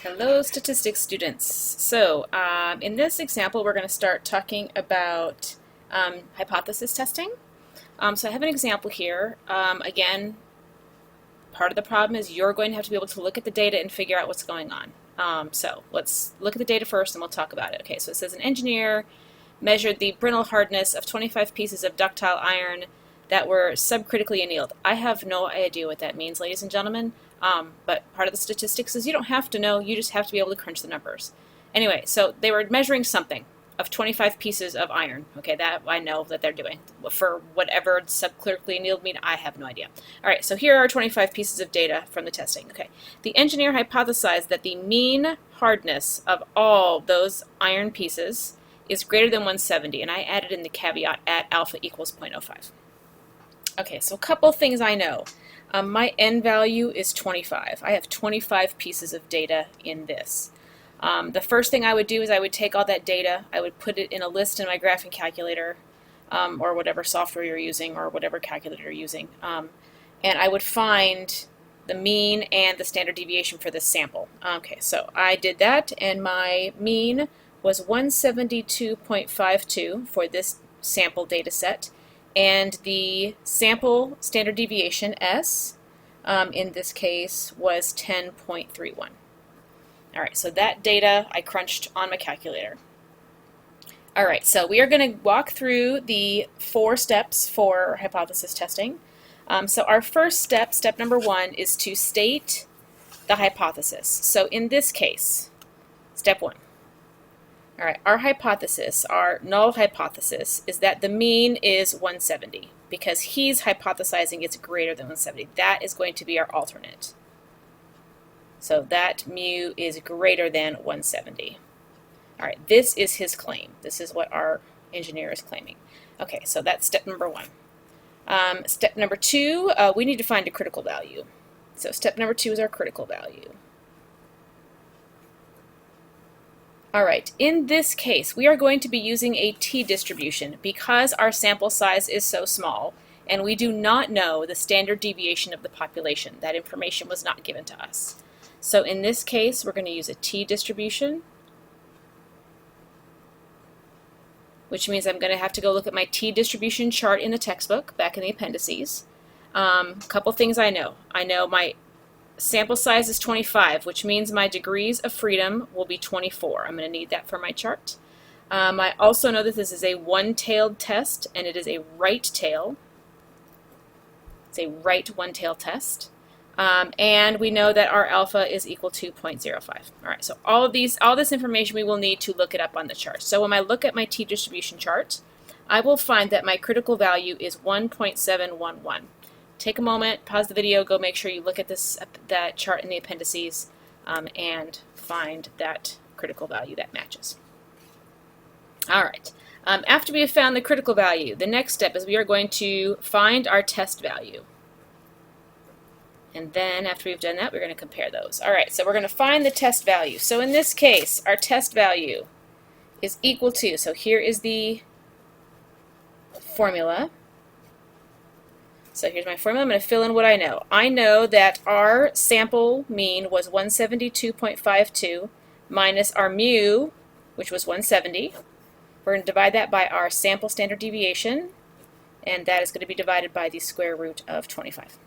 Hello, statistics students. So, in this example, we're going to start talking about hypothesis testing. So I have an example here. Again, part of the problem is you're going to have to be able to look at the data and figure out what's going on. So let's look at the data first and we'll talk about it. Okay, so it says an engineer measured the brittle hardness of 25 pieces of ductile iron that were subcritically annealed. I have no idea what that means, ladies and gentlemen. But part of the statistics is you don't have to know, you just have to be able to crunch the numbers. Anyway, so they were measuring something of 25 pieces of iron. Okay, that I know that they're doing. For whatever subcritically annealed mean, I have no idea. All right, so here are 25 pieces of data from the testing. Okay, the engineer hypothesized that the mean hardness of all those iron pieces is greater than 170, and I added in the caveat at alpha equals 0.05. Okay, so a couple things I know. My n value is 25. I have 25 pieces of data in this. The first thing I would do is I would take all that data, I would put it in a list in my graphing calculator, or whatever software you're using or whatever calculator you're using, and I would find the mean and the standard deviation for this sample. Okay, so I did that, and my mean was 172.52 for this sample data set. And the sample standard deviation, S, in this case, was 10.31. All right, so that data I crunched on my calculator. All right, so we are going to walk through the 4 steps for hypothesis testing. So our first step, step number 1, is to state the hypothesis. So in this case, step 1. All right, our hypothesis, our null hypothesis, is that the mean is 170 because he's hypothesizing it's greater than 170. That is going to be our alternate. So that mu is greater than 170. All right, this is his claim. This is what our engineer is claiming. Okay, so that's step number 1. Step number 2, we need to find a critical value. So step number 2 is our critical value. All right, in this case, we are going to be using a t-distribution because our sample size is so small and we do not know the standard deviation of the population. That information was not given to us. So in this case, we're going to use a t-distribution, which means I'm going to have to go look at my t-distribution chart in the textbook, back in the appendices. A couple things I know. I know my sample size is 25, which means my degrees of freedom will be 24. I'm going to need that for my chart. I also know that this is a one-tailed test, and it is a right tail. It's a right one-tail test. And we know that our alpha is equal to 0.05. All right, so all this information we will need to look it up on the chart. So when I look at my t-distribution chart, I will find that my critical value is 1.711. Take a moment, pause the video, go make sure you look at that chart in the appendices and find that critical value that matches. All right, after we have found the critical value, the next step is we are going to find our test value. And then after we've done that, we're going to compare those. All right, so we're going to find the test value. So in this case, our test value is equal to, so here is the formula. So here's my formula. I'm going to fill in what I know. I know that our sample mean was 172.52 minus our mu, which was 170. We're going to divide that by our sample standard deviation, and that is going to be divided by the square root of 25.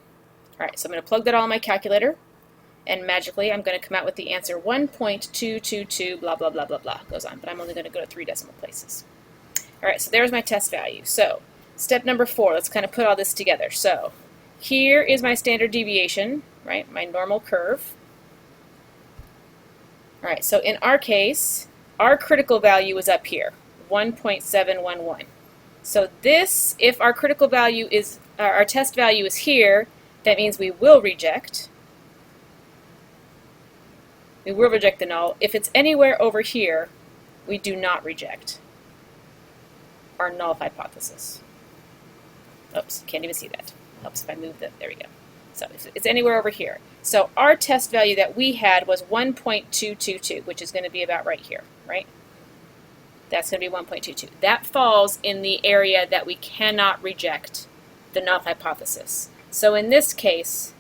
All right, so I'm going to plug that all in my calculator, and magically I'm going to come out with the answer 1.222 blah, blah, blah, blah, blah. Goes on, but I'm only going to go to 3 decimal places. All right, so there's my test value. So step number 4, let's kind of put all this together. So here is my standard deviation, right, my normal curve. All right, so in our case, our critical value is up here, 1.711. So this, if our critical value is, our test value is here, that means we will reject. We will reject the null. If it's anywhere over here, we do not reject our null hypothesis. Oops, can't even see that. Helps if I move that. There we go. So it's anywhere over here. So our test value that we had was 1.222, which is going to be about right here, right? That's going to be 1.22. That falls in the area that we cannot reject the null hypothesis. So in this case,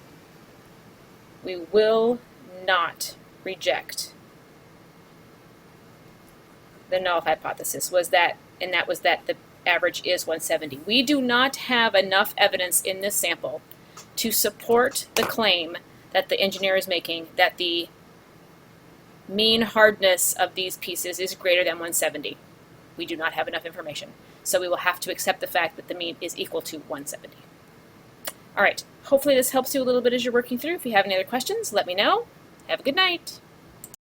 we will not reject the null hypothesis was that, and that was that the average is 170. We do not have enough evidence in this sample to support the claim that the engineer is making that the mean hardness of these pieces is greater than 170. We do not have enough information. So we will have to accept the fact that the mean is equal to 170. All right, hopefully this helps you a little bit as you're working through. If you have any other questions, let me know. Have a good night.